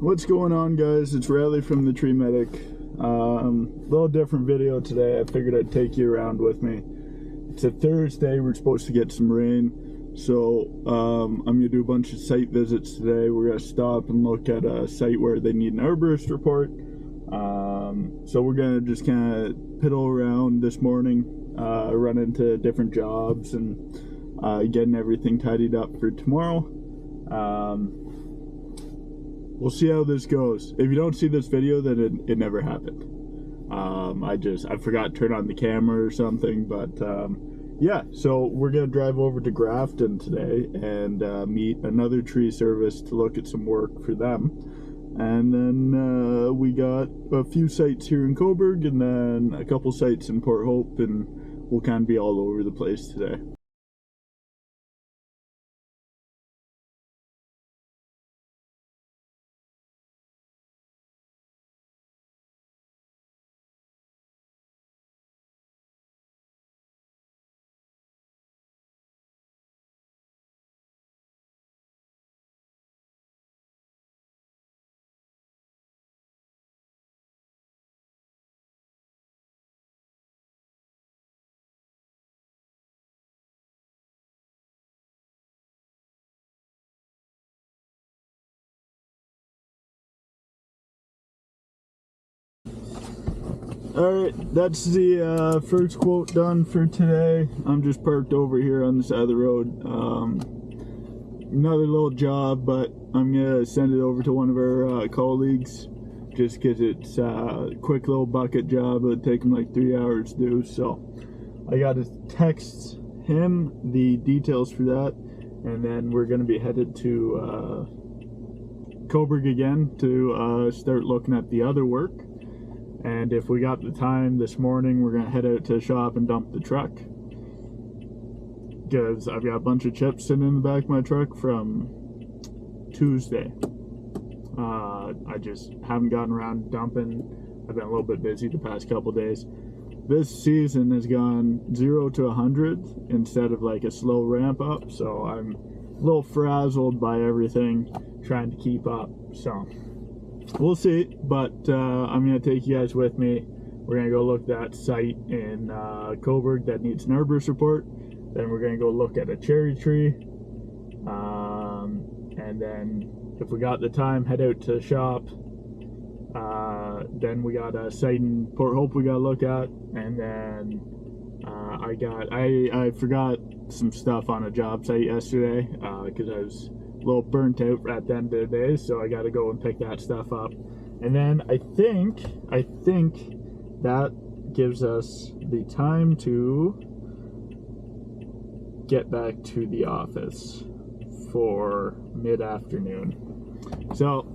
What's going on, guys? It's Riley from the Tree Medic. Little different video today. I figured I'd take you around with me. It's a Thursday. We're supposed to get some rain, so I'm gonna do a bunch of site visits today. We're gonna stop and look at a site where they need an arborist report. So we're gonna just kind of piddle around this morning, run into different jobs, and getting everything tidied up for tomorrow. We'll see how this goes. If you don't see this video, then it never happened. I forgot to turn on the camera or something, but yeah, so we're gonna drive over to Grafton today and meet another tree service to look at some work for them. And then we got a few sites here in Coburg and then a couple sites in Port Hope, and we'll kind of be all over the place today. Alright, that's the first quote done for today. I'm just parked over here on the side of the road. Another little job, but I'm gonna send it over to one of our colleagues just because it's a quick little bucket job. It'll take him like 3 hours to do, so I gotta text him the details for that, and then we're gonna be headed to Coburg again to start looking at the other work. And if we got the time this morning, we're gonna head out to the shop and dump the truck, because I've got a bunch of chips sitting in the back of my truck from Tuesday. I just haven't gotten around to dumping. I've been a little bit busy the past couple days. This season has gone 0 to 100 instead of like a slow ramp up, so I'm a little frazzled by everything, trying to keep up. So we'll see, but I'm going to take you guys with me. We're going to go look at that site in Coburg that needs an arborist report. Then we're going to go look at a cherry tree. And then if we got the time, head out to the shop. Then we got a site in Port Hope we got to look at. And then I forgot some stuff on a job site yesterday because I was a little burnt out at the end of the day, so I got to go and pick that stuff up. And then I think that gives us the time to get back to the office for mid-afternoon. So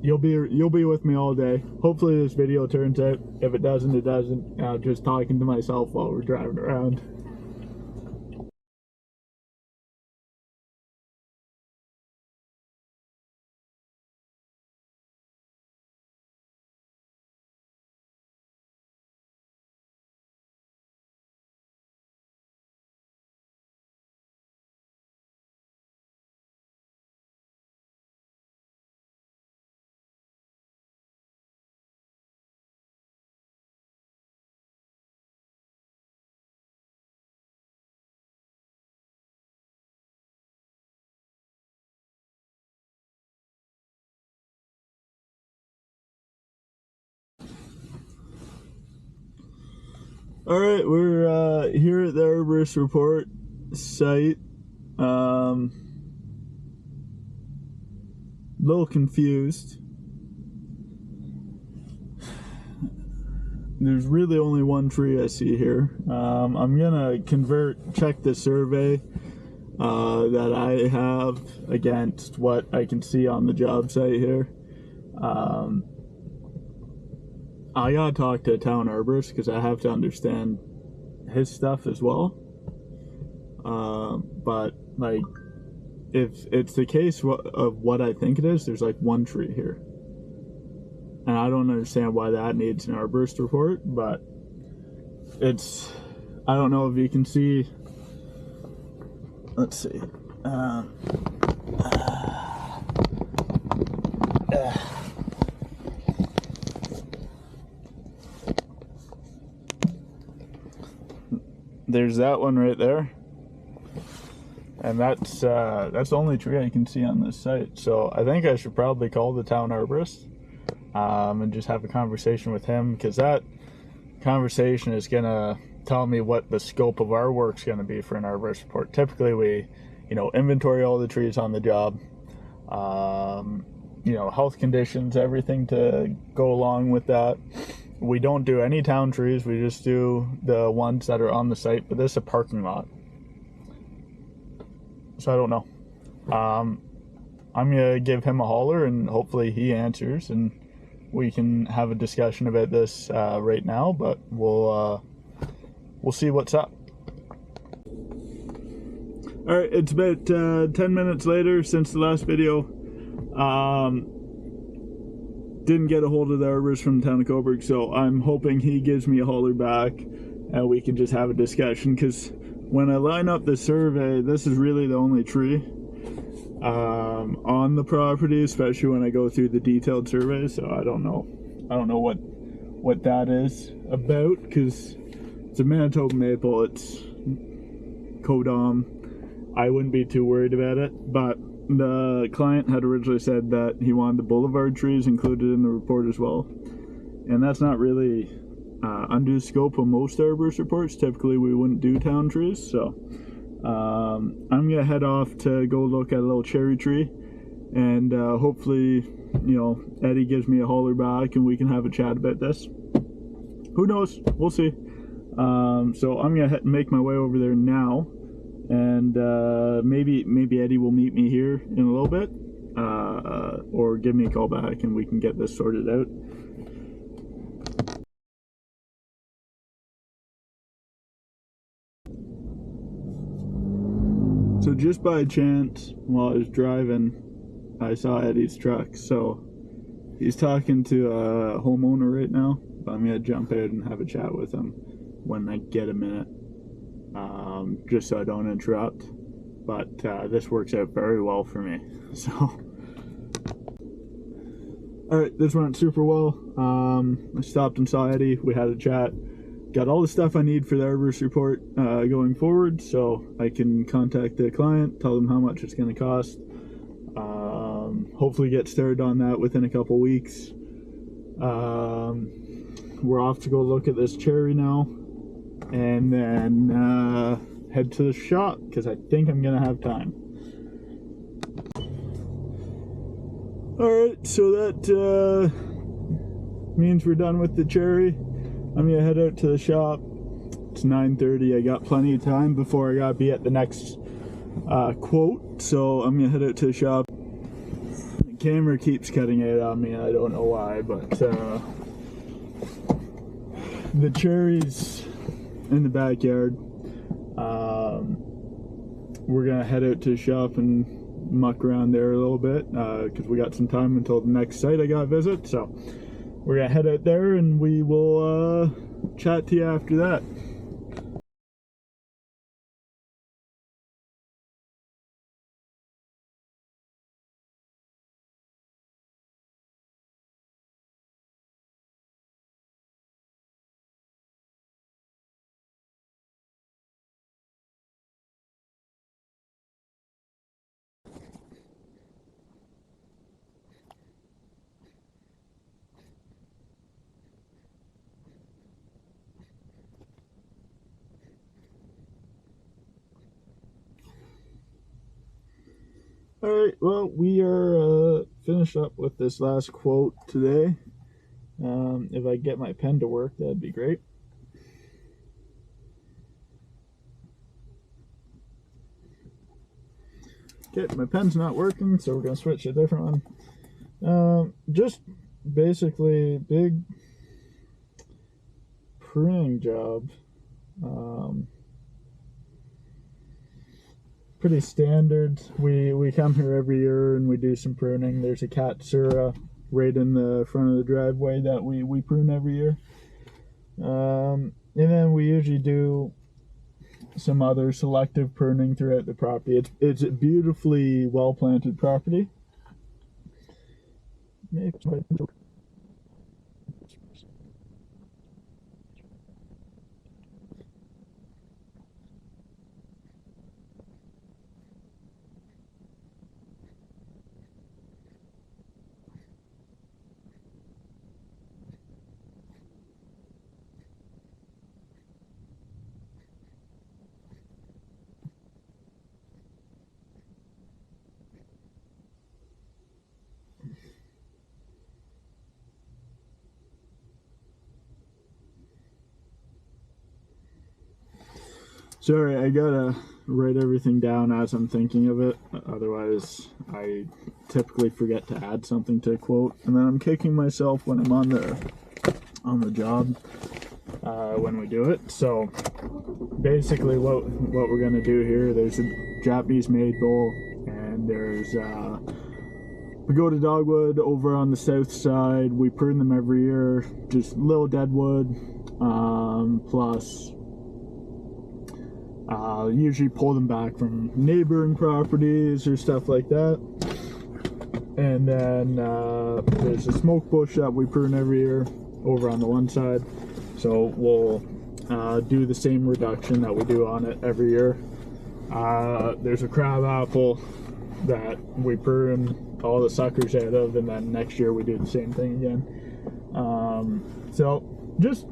you'll be with me all day. Hopefully this video turns out. If it doesn't, it doesn't. Just talking to myself while we're driving around. Alright, we're here at the Arborist report site. Little confused. There's really only one tree I see here. I'm gonna check the survey that I have against what I can see on the job site here. I gotta talk to a town arborist because I have to understand his stuff as well. But like, if it's the case of what I think it is, there's like one tree here, and I don't understand why that needs an arborist report. But I don't know if you can see. Let's see. there's that one right there. And that's the only tree I can see on this site. So I think I should probably call the town arborist and just have a conversation with him, because that conversation is gonna tell me what the scope of our work's gonna be for an arborist report. Typically we, inventory all the trees on the job, health conditions, everything to go along with that. We don't do any town trees, we just do the ones that are on the site, but this is a parking lot. So I don't know. I'm gonna give him a holler and hopefully he answers and we can have a discussion about this right now, but we'll see what's up. Alright, it's about 10 minutes later since the last video. Didn't get a hold of the arborist from the town of Coburg, so I'm hoping he gives me a holler back and we can just have a discussion, because when I line up the survey, this is really the only tree on the property, especially when I go through the detailed survey. So I don't know what that is about, because it's a Manitoba maple, it's Codom. I wouldn't be too worried about it, but the client had originally said that he wanted the boulevard trees included in the report as well, and that's not really under the scope of most arborist reports. Typically we wouldn't do town trees, so I'm gonna head off to go look at a little cherry tree, and hopefully Eddie gives me a holler back and we can have a chat about this. Who knows, we'll see. So I'm gonna make my way over there now, and maybe Eddie will meet me here in a little bit, or give me a call back and we can get this sorted out. So just by chance, while I was driving, I saw Eddie's truck. So he's talking to a homeowner right now, but I'm gonna jump out and have a chat with him when I get a minute, just so I don't interrupt. But this works out very well for me. So, all right, this went super well. I stopped and saw Eddie. We had a chat. Got all the stuff I need for the arborist report going forward, so I can contact the client, tell them how much it's going to cost. Hopefully get started on that within a couple weeks. We're off to go look at this cherry now, and then head to the shop, because I think I'm going to have time. Alright, so that means we're done with the cherry. I'm gonna head out to the shop. It's 9:30. I got plenty of time before I gotta be at the next quote, so I'm gonna head out to the shop. The camera keeps cutting out on me, I don't know why, but the cherries in the backyard. We're gonna head out to the shop and muck around there a little bit, because we got some time until the next site I gotta visit, so we're gonna head out there and we will chat to you after that. Alright, well, we are finished up with this last quote today. If I get my pen to work, that'd be great. Okay, my pen's not working, so we're going to switch to a different one. Just basically big pruning job. Pretty standard. We come here every year and we do some pruning. There's a Katsura right in the front of the driveway that we prune every year. And then we usually do some other selective pruning throughout the property. It's a beautifully well planted property. Sorry, I gotta write everything down as I'm thinking of it. Otherwise, I typically forget to add something to a quote, and then I'm kicking myself when I'm on the job when we do it. So basically, what we're gonna do here, there's a Japanese-made bull, and there's we go to dogwood over on the south side. We prune them every year, just little deadwood, plus. Usually pull them back from neighboring properties or stuff like that. And then there's a smoke bush that we prune every year over on the one side. So we'll do the same reduction that we do on it every year. There's a crab apple that we prune all the suckers out of, and then next year we do the same thing again. So just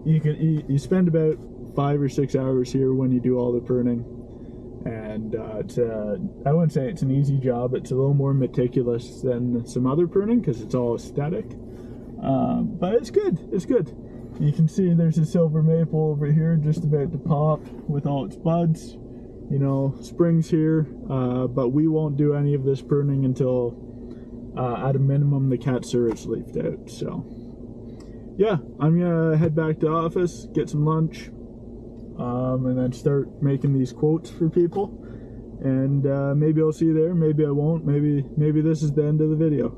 you spend about 5 or 6 hours here when you do all the pruning, and I wouldn't say it's an easy job. It's a little more meticulous than some other pruning because it's all aesthetic, but it's good. You can see there's a silver maple over here just about to pop with all its buds. You know, spring's here, but we won't do any of this pruning until at a minimum the Katsura is leafed out. So yeah, I'm gonna head back to the office, get some lunch, and then start making these quotes for people. And maybe I'll see you there, maybe I won't, maybe this is the end of the video.